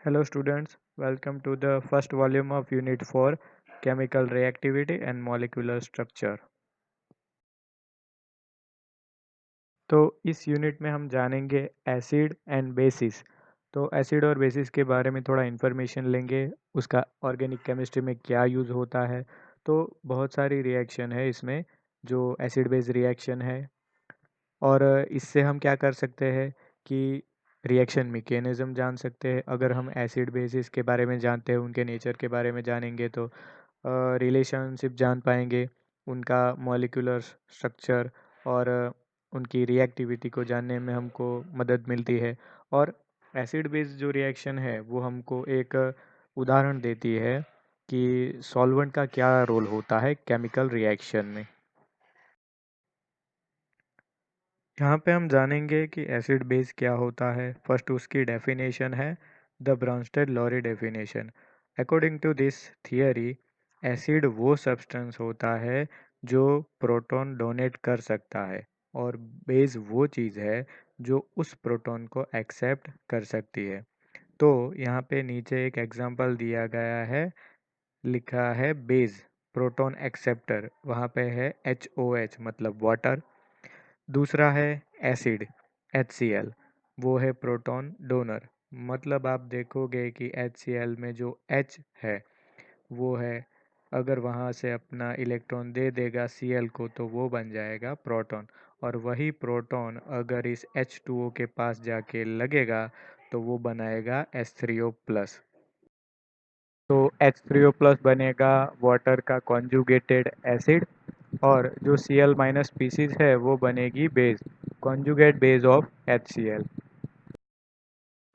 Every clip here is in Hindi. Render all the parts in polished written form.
Hello students, welcome to the first volume of Unit 4 Chemical Reactivity and Molecular Structure। तो इस यूनिट में हम जानेंगे एसिड एंड बेसिस। तो एसिड और बेसिस के बारे में थोड़ा इन्फॉर्मेशन लेंगे, उसका ऑर्गेनिक केमिस्ट्री में क्या यूज़ होता है। तो बहुत सारी रिएक्शन है इसमें, जो एसिड बेस रिएक्शन है। और इससे हम क्या कर सकते हैं कि रिएक्शन मैकेनिज्म जान सकते हैं। अगर हम एसिड बेसिस के बारे में जानते हैं, उनके नेचर के बारे में जानेंगे तो रिलेशनशिप जान पाएंगे, उनका मॉलिक्यूलर स्ट्रक्चर और उनकी रिएक्टिविटी को जानने में हमको मदद मिलती है। और एसिड बेस जो रिएक्शन है वो हमको एक उदाहरण देती है कि सॉल्वेंट का क्या रोल होता है केमिकल रिएक्शन में। यहाँ पे हम जानेंगे कि एसिड बेस क्या होता है। फर्स्ट उसकी डेफिनेशन है the Bronsted Lowry definition. According to this theory, acid वो सब्सटेंस होता है जो प्रोटॉन डोनेट कर सकता है, और बेस वो चीज़ है जो उस प्रोटॉन को एक्सेप्ट कर सकती है। तो यहाँ पे नीचे एक एग्जांपल दिया गया है, लिखा है बेस प्रोटॉन एक्सेप्टर, वहाँ पे है HOH मतलब वाटर। दूसरा है एसिड HCl, वो है प्रोटॉन डोनर। मतलब आप देखोगे कि HCl में जो H है वो है, अगर वहाँ से अपना इलेक्ट्रॉन दे देगा Cl को तो वो बन जाएगा प्रोटॉन, और वही प्रोटॉन अगर इस H2O के पास जाके लगेगा तो वो बनाएगा H3O प्लस। तो H3O प्लस बनेगा वाटर का कॉन्जुगेटेड एसिड, और जो Cl माइनस स्पीसीज है वो बनेगी base, conjugate base of HCl।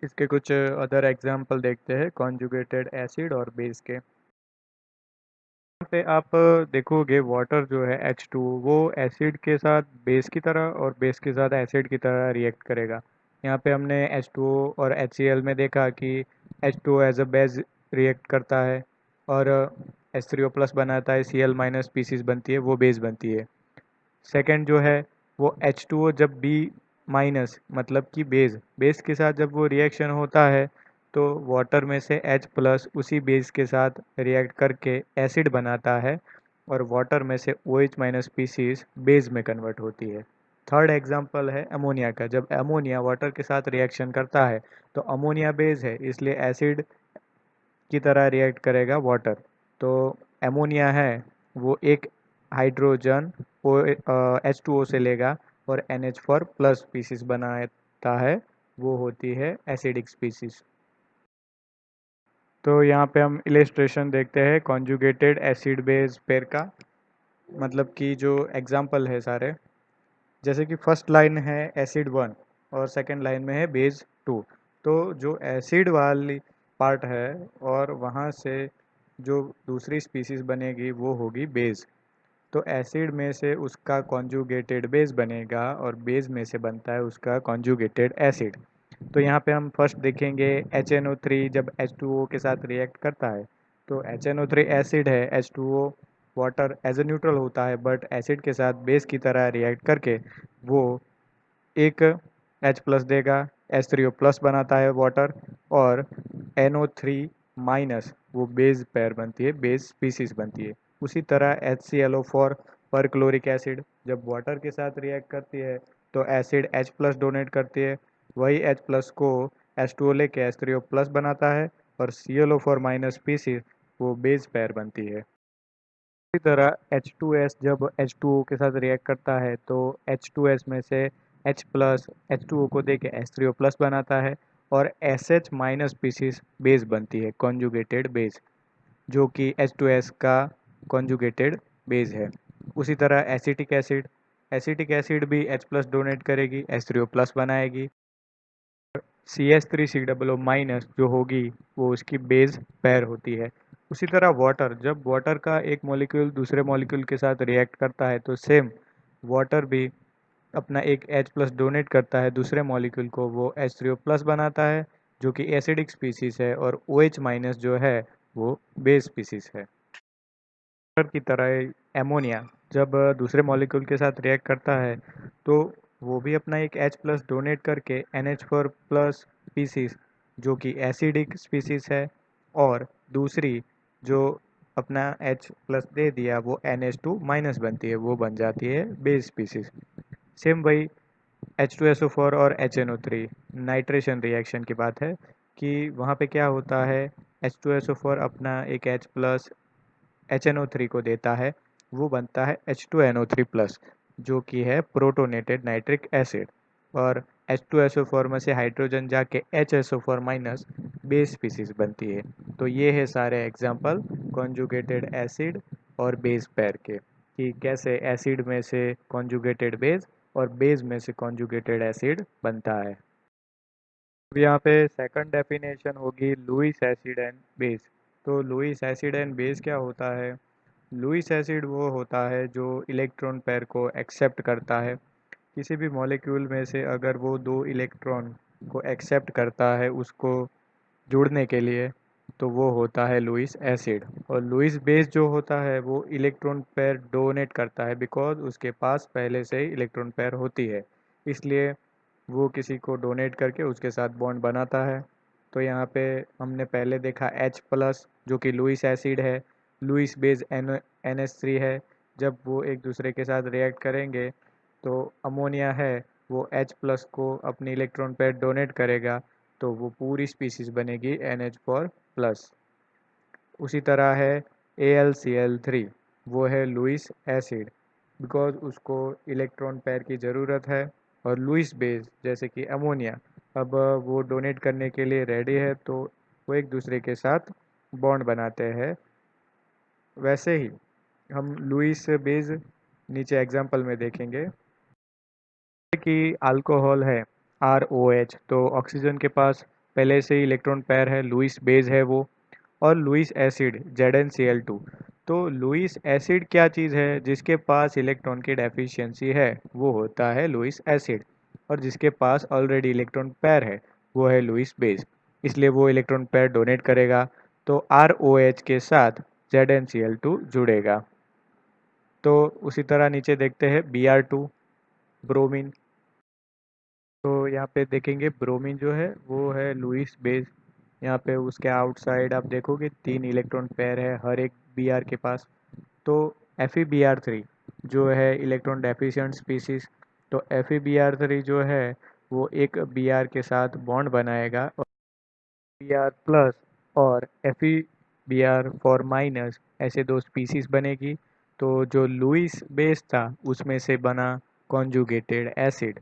इसके कुछ अदर एग्जांपल देखते हैं कॉन्जुगेटेड एसिड और बेस के। यहाँ पे आप देखोगे वाटर जो है H2 वो एसिड के साथ बेस की तरह और बेस के साथ एसिड की तरह रिएक्ट करेगा। यहाँ पे हमने H2O और HCl में देखा कि H2O as a base react करता है, और H3O प्लस बनाता है, Cl माइनस स्पीसीज बनती है, वो बेस बनती है। सेकंड जो है वो H2O जब B माइनस मतलब कि बेस के साथ जब वो रिएक्शन होता है तो वाटर में से H प्लस उसी बेस के साथ रिएक्ट करके एसिड बनाता है, और वाटर में से OH माइनस स्पीसीज बेस में कन्वर्ट होती है। थर्ड एग्जांपल है अमोनिया का। जब अमोनिया वाटर के साथ रिएक्शन करता है तो अमोनिया बेस है, इसलिए एसिड की तरह रिएक्ट करेगा वाटर। तो एमोनिया है वो एक हाइड्रोजन H2O से लेगा और NH4 प्लस स्पीसीज बनाता है, वो होती है एसिडिक स्पीसीज। तो यहाँ पे हम इलेस्ट्रेशन देखते हैं कॉन्जुगेटेड एसिड बेस पेयर का। मतलब कि जो एग्जांपल है सारे, जैसे कि फर्स्ट लाइन है एसिड 1 और सेकंड लाइन में है बेस 2। तो जो एसिड वाली पार्ट है और वहाँ से जो दूसरी स्पीसीज बनेगी वो होगी बेस। तो एसिड में से उसका कॉन्जुगेटेड बेस बनेगा और बेस में से बनता है उसका कॉन्जुगेटेड एसिड। तो यहाँ पे हम फर्स्ट देखेंगे HNO3 जब H2O के साथ रिएक्ट करता है। तो HNO3 एसिड है, H2O water as a neutral होता है, बट एसिड के साथ बेस की तरह रिएक्ट करके वो एक H प्लस देगा, H3O प्लस बनाता है वाटर, और NO3 माइनस वो बेस पेयर बनती है, बेस स्पीसीज बनती है। उसी तरह HClO4 पर क्लोरिक एसिड जब वाटर के साथ रिएक्ट करती है तो एसिड H प्लस डोनेट करती है, वही H प्लस को H2O लेके H3O प्लस बनाता है, और ClO4 माइनस स्पीसीज वो बेस पेयर बनती है। इसी तरह H2S जब H2O के साथ रिएक्ट करता है तो H2S में से H प्लस H2O को देके H3O प्लस बनाता है, और SH माइनस स्पीसीज बेस बनती है, कॉन्जुगेटेड बेस, जो कि H2S का कॉन्जुगेटेड बेस है। उसी तरह एसिटिक एसिड भी H प्लस डोनेट करेगी, H3O प्लस बनाएगी। CH3COO माइनस जो होगी वो उसकी बेस पेयर होती है। उसी तरह वाटर, जब वाटर का एक मॉलिक्यूल दूसरे मॉलिक्यूल के साथ रिएक्ट करता है तो सेम वाटर भी अपना एक H प्लस डोनेट करता है दूसरे मॉलिक्यूल को, वो H3O प्लस बनाता है जो कि एसिडिक स्पीसीज है, और OH माइनस जो है वो बेस स्पीसीज है। वाटर की तरह एमोनिया जब दूसरे मॉलिक्यूल के साथ रिएक्ट करता है तो वो भी अपना एक H प्लस डोनेट करके NH4 प्लस स्पीसीज जो कि एसिडिक स्पीसीज है, और दूसरी जो अपना H प्लस दे दिया वो NH2 माइनस बनती है, वो बन जाती है बेस स्पीसीज। सेम वही H2SO4 और HNO3 नाइट्रेशन रिएक्शन की बात है कि वहाँ पे क्या होता है, H2SO4 अपना एक H प्लस HNO3 को देता है, वो बनता है H2NO3 प्लस, जो कि है प्रोटोनेटेड नाइट्रिक एसिड। और H2SO4 में से हाइड्रोजन जाके HSO4 माइनस बेस स्पीसीज बनती है। तो ये है सारे एग्जांपल कॉन्जुगेटेड एसिड और बेस पेयर के, कि कैसे एसिड में से कॉन्जुगेटेड बेस और बेस में से कॉन्जुगेटेड एसिड बनता है। अब यहाँ पे सेकंड डेफिनेशन होगी लुईस एसिड एंड बेस। तो लुईस एसिड एंड बेस क्या होता है? लुईस एसिड वो होता है जो इलेक्ट्रॉन पेयर को एक्सेप्ट करता है। किसी भी मॉलिक्यूल में से अगर वो दो इलेक्ट्रॉन को एक्सेप्ट करता है उसको जुड़ने के लिए, तो वो होता है लुईस एसिड। और लुईस बेस जो होता है वो इलेक्ट्रॉन पेयर डोनेट करता है, बिकॉज उसके पास पहले से ही इलेक्ट्रॉन पेयर होती है, इसलिए वो किसी को डोनेट करके उसके साथ बॉन्ड बनाता है। तो यहाँ पे हमने पहले देखा H प्लस जो कि लुईस एसिड है, लुईस बेस NH3 है। जब वो एक दूसरे के साथ रिएक्ट करेंगे तो अमोनिया है वो H प्लस को अपनी इलेक्ट्रॉन पेयर डोनेट करेगा, तो वो पूरी स्पीसीज बनेगी NH4 प्लस। उसी तरह है AlCl3, वो है लुईस एसिड, बिकॉज उसको इलेक्ट्रॉन पेयर की ज़रूरत है। और लुईस बेस जैसे कि अमोनिया, अब वो डोनेट करने के लिए रेडी है, तो वो एक दूसरे के साथ बॉन्ड बनाते हैं। वैसे ही हम लुईस बेस नीचे एग्जाम्पल में देखेंगे कि अल्कोहल है ROH, तो ऑक्सीजन के पास पहले से ही इलेक्ट्रॉन पेयर है, लुईस बेस है वो। और लुईस एसिड ZnCl2, तो लुईस एसिड क्या चीज़ है? जिसके पास इलेक्ट्रॉन की डेफिशिएंसी है वो होता है लुईस एसिड, और जिसके पास ऑलरेडी इलेक्ट्रॉन पेयर है वो है लुईस बेस, इसलिए वो इलेक्ट्रॉन पेयर डोनेट करेगा, तो ROH के साथ ZnCl2 जुड़ेगा। तो उसी तरह नीचे देखते हैं Br2, ब्रोमीन। तो यहाँ पे देखेंगे ब्रोमीन जो है वो है लुईस बेस। यहाँ पे उसके आउटसाइड आप देखोगे 3 इलेक्ट्रॉन पेयर है हर एक Br के पास। तो FeBr3 जो है इलेक्ट्रॉन डेफिशिएंट स्पीसीज, तो FeBr3 जो है वो एक Br के साथ बॉन्ड बनाएगा, और Br प्लस और FeBr4 माइनस ऐसे दो स्पीसीज बनेगी। तो जो लुईस बेस था उसमें से बना conjugated acid.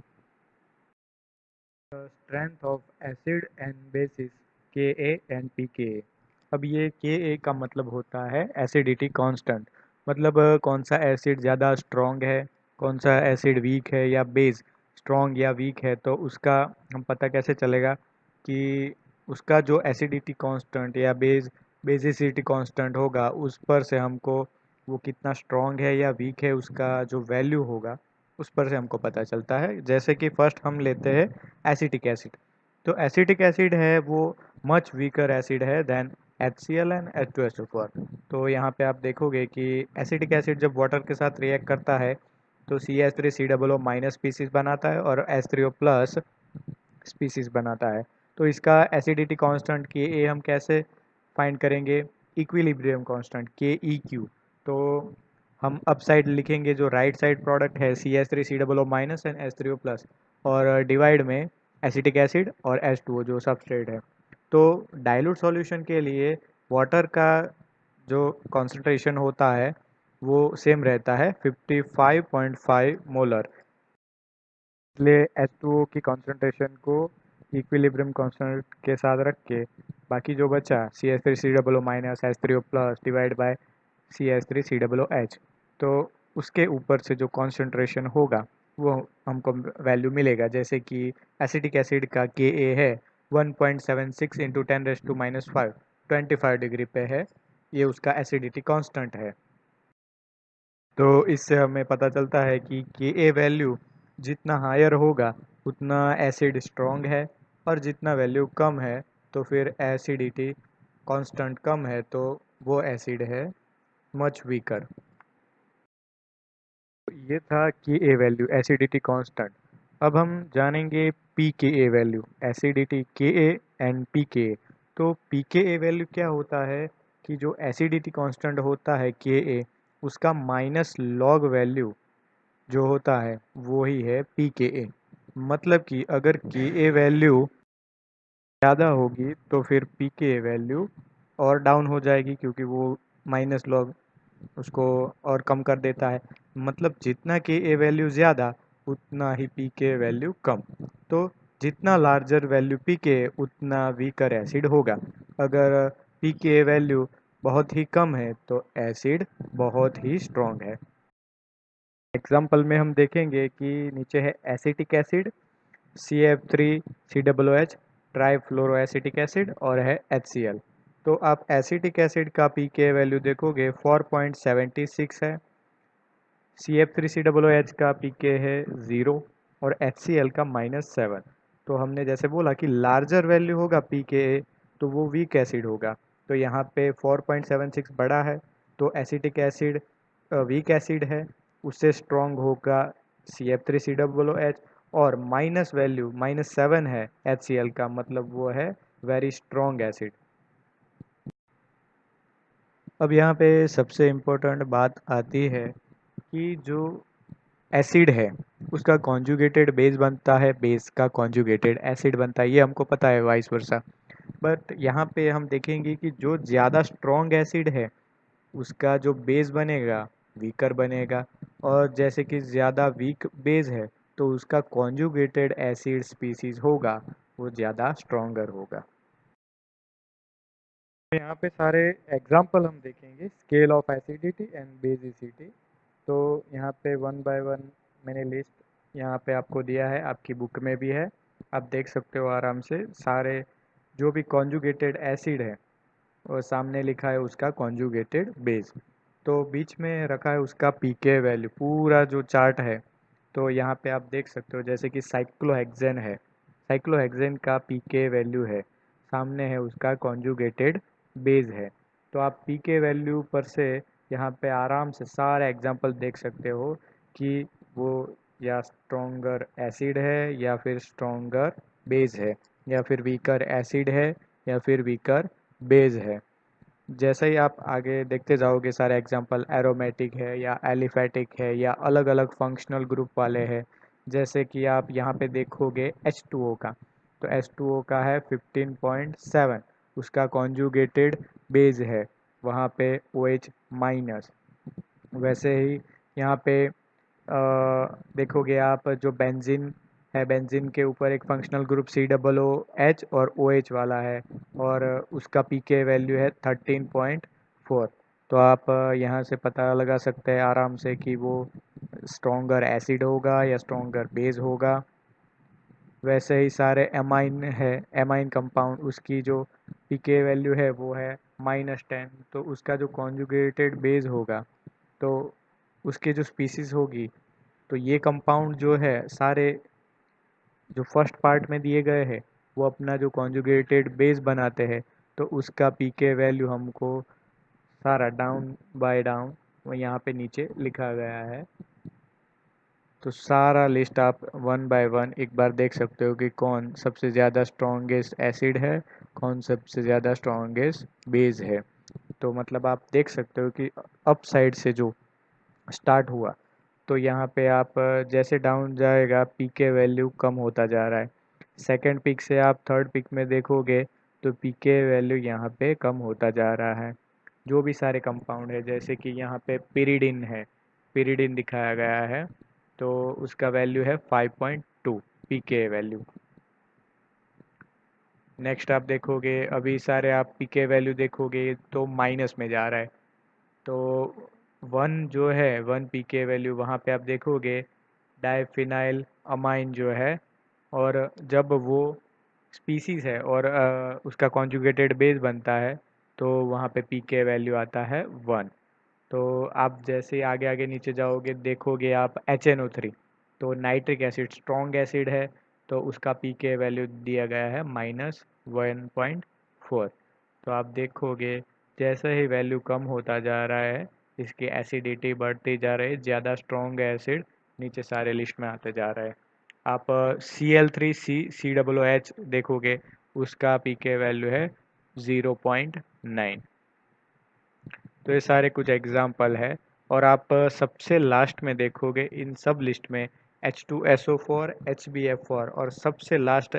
Strength of acid and bases Ka and pKa। अब ये Ka का मतलब होता है एसिडिटी कांस्टेंट, मतलब कौन सा एसिड ज़्यादा स्ट्रॉन्ग है, कौन सा एसिड वीक है, या बेस स्ट्रॉन्ग या वीक है। तो उसका हम पता कैसे चलेगा कि उसका जो एसिडिटी कांस्टेंट या बेसिसिटी कांस्टेंट होगा, उस पर से हमको वो कितना स्ट्रॉन्ग है या वीक है उसका जो वैल्यू होगा उस पर से हमको पता चलता है। जैसे कि फर्स्ट हम लेते हैं एसिटिक एसिड। तो एसिटिक एसिड है वो मच वीकर एसिड है देन HCl एंड H2SO4। तो यहाँ पे आप देखोगे कि एसिटिक एसिड जब वाटर के साथ रिएक्ट करता है तो CH3COO माइनस स्पीसीज बनाता है और H3O प्लस स्पीसीज बनाता है। तो इसका एसिडिटी कांस्टेंट Ka हम कैसे फाइंड करेंगे? Equilibrium constant KEQ। तो हम अप साइड लिखेंगे, जो राइट साइड प्रोडक्ट है CH3COO minus and H3O plus, और डिवाइड में एसिटिक एसिड और H2O जो सबस्ट्रेट है। तो डाइल्यूट सॉल्यूशन के लिए वाटर का जो कॉन्सेंट्रेशन होता है वो सेम रहता है 55.5 मोलर, इसलिए H2O की कॉन्सेंट्रेशन को इक्विलिब्रियम कांस्टेंट के साथ रख के बाकी जो बचा CH3COO minus H3O plus divide by CH3COOH, तो उसके ऊपर से जो कॉन्सेंट्रेशन होगा वो हमको वैल्यू मिलेगा। जैसे कि एसिटिक एसिड का Ka है 1.76 इंटू 10⁻⁻5, 25 डिग्री पे है, ये उसका एसिडिटी कांस्टेंट है। तो इससे हमें पता चलता है कि Ka वैल्यू जितना हायर होगा उतना एसिड स्ट्रॉन्ग है, और जितना वैल्यू कम है तो फिर एसिडिटी कांस्टेंट कम है, तो वो एसिड है मच वीकर। ये था Ka वैल्यू एसिडिटी कांस्टेंट। अब हम जानेंगे pKa value, acidity Ka and pKa। तो pKa वैल्यू क्या होता है कि जो एसिडिटी कांस्टेंट होता है Ka, उसका माइनस लॉग वैल्यू जो होता है वो ही है pKa। मतलब कि अगर Ka वैल्यू ज़्यादा होगी तो फिर pKa वैल्यू और डाउन हो जाएगी, क्योंकि वो माइनस लॉग उसको और कम कर देता है। मतलब जितना Ka वैल्यू ज़्यादा उतना ही pKa वैल्यू कम। तो जितना लार्जर वैल्यू pKa उतना वीकर एसिड होगा। अगर pKa वैल्यू बहुत ही कम है तो एसिड बहुत ही स्ट्रॉन्ग है। एग्जाम्पल में हम देखेंगे कि नीचे है एसिटिक एसिड CF3COOH, ट्राईफ्लोरोएसिटिक एसिड और है HCl। तो आप एसिटिक एसिड का pKa वैल्यू देखोगे 4.76 है, CF3COOH का pK है 0 और HCl का -7। तो हमने जैसे बोला कि लार्जर वैल्यू होगा pKa तो वो वीक एसिड होगा। तो यहाँ पे 4.76 बड़ा है तो एसिटिक एसिड वीक एसिड है, उससे स्ट्रॉन्ग होगा CF3COOH। और माइनस वैल्यू -7 है HCl का, मतलब वो है वेरी स्ट्रॉन्ग एसिड। अब यहाँ पे सबसे इम्पोर्टेंट बात आती है कि जो एसिड है उसका कॉन्जुगेटेड बेस बनता है, बेस का कॉन्जुगेटेड एसिड बनता है, ये हमको पता है, वाइस वर्सा। बट यहाँ पे हम देखेंगे कि जो ज़्यादा स्ट्रॉन्ग एसिड है उसका जो बेस बनेगा वीकर बनेगा, और जैसे कि ज़्यादा वीक बेस है तो उसका कॉन्जुगेटेड एसिड स्पीसीज होगा वो ज़्यादा स्ट्रॉन्गर होगा। तो यहाँ पे सारे एग्जाम्पल हम देखेंगे scale of acidity and basicity. तो यहाँ पे वन बाय वन मैंने लिस्ट यहाँ पे आपको दिया है, आपकी बुक में भी है, आप देख सकते हो आराम से। सारे जो भी कॉन्जुगेटेड एसिड है और सामने लिखा है उसका कॉन्जुगेटेड बेस, तो बीच में रखा है उसका पीके वैल्यू, पूरा जो चार्ट है। तो यहाँ पे आप देख सकते हो जैसे कि साइक्लोहेक्सेन है, साइक्लोहेक्सेन का पीके वैल्यू है, सामने है उसका कॉन्जुगेटेड बेस है। तो आप पीके वैल्यू पर से यहाँ पे आराम से सारे एग्जांपल देख सकते हो कि वो या स्ट्रॉन्गर एसिड है या फिर स्ट्रॉन्गर बेस है, या फिर वीकर एसिड है या फिर वीकर बेस है। जैसे ही आप आगे देखते जाओगे सारे एग्जांपल एरोमेटिक है या एलिफेटिक है या अलग अलग फंक्शनल ग्रुप वाले हैं। जैसे कि आप यहाँ पे देखोगे H2O का, तो H2O का है 15.7, उसका कॉन्जुगेटेड बेस है वहाँ पे OH माइनस। वैसे ही यहाँ पे देखोगे आप जो बेंजीन है, बेंजीन के ऊपर एक फंक्शनल ग्रुप COOH और OH वाला है, और उसका पीके वैल्यू है 13.4। तो आप यहाँ से पता लगा सकते हैं आराम से कि वो स्ट्रॉन्गर एसिड होगा या स्ट्रॉन्गर बेस होगा। वैसे ही सारे एमाइन है, एमाइन कंपाउंड, उसकी जो पीके वैल्यू है वो है -10, तो उसका जो कॉन्जुगेटेड बेस होगा तो उसके जो स्पीसीज होगी, तो ये कंपाउंड जो है सारे जो फर्स्ट पार्ट में दिए गए हैं वो अपना जो कॉन्जुगेटेड बेस बनाते हैं, तो उसका पीके वैल्यू हमको सारा डाउन बाय डाउन वो यहाँ पे नीचे लिखा गया है। तो सारा लिस्ट आप वन बाय वन एक बार देख सकते हो कि कौन सबसे ज़्यादा स्ट्रॉन्गेस्ट एसिड है, कौन सबसे ज़्यादा स्ट्रॉन्गेस्ट बेस है। तो मतलब आप देख सकते हो कि अप साइड से जो स्टार्ट हुआ, तो यहाँ पे आप जैसे डाउन जाएगा पीके वैल्यू कम होता जा रहा है। सेकंड पिक से आप थर्ड पिक में देखोगे तो पीके वैल्यू यहाँ पे कम होता जा रहा है। जो भी सारे कंपाउंड है, जैसे कि यहाँ पे पिरिडिन है, पिरिडिन दिखाया गया है, तो उसका वैल्यू है 5.2 पीके वैल्यू। नेक्स्ट आप देखोगे अभी सारे आप पीके वैल्यू देखोगे तो माइनस में जा रहा है। तो वन जो है, वन पीके वैल्यू वहाँ पे आप देखोगे डाइफिनाइल अमाइन जो है, और जब वो स्पीसीज है और उसका कॉन्जुगेटेड बेस बनता है तो वहाँ पे पीके वैल्यू आता है 1। तो आप जैसे आगे आगे नीचे जाओगे देखोगे आप HNO3, तो नाइट्रिक एसिड स्ट्रॉन्ग एसिड है, तो उसका पीके वैल्यू दिया गया है -1.4। तो आप देखोगे जैसे ही वैल्यू कम होता जा रहा है इसकी एसिडिटी बढ़ती जा रही है, ज़्यादा स्ट्रॉन्ग एसिड नीचे सारे लिस्ट में आते जा रहे हैं। आप Cl3CCOOH देखोगे, उसका पीके वैल्यू है 0.9। तो ये सारे कुछ एग्जाम्पल है। और आप सबसे लास्ट में देखोगे इन सब लिस्ट में H2SO4, HbF4 और सबसे लास्ट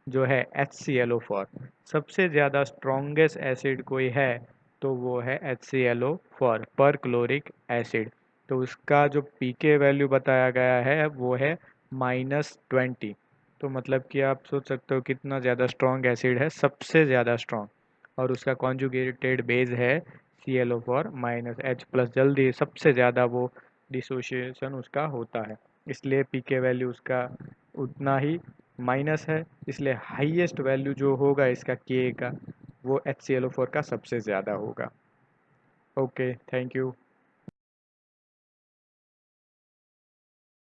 जो है HClO4, सबसे ज़्यादा स्ट्रॉन्गेस्ट एसिड कोई है तो वो है HClO4, पर क्लोरिक एसिड। तो उसका जो पीके वैल्यू बताया गया है वो है -20। तो मतलब कि आप सोच सकते हो कितना ज़्यादा स्ट्रॉन्ग एसिड है, सबसे ज़्यादा स्ट्रॉन्ग। और उसका कॉन्जुगेटेड बेस है ClO4-H+। जल्दी सबसे ज़्यादा वो डिसोसिएशन उसका होता है, इसलिए पीके वैल्यू उसका उतना ही माइनस है। इसलिए हाईएस्ट वैल्यू जो होगा इसका के का, वो HClO4 का सबसे ज़्यादा होगा। Okay, thank you.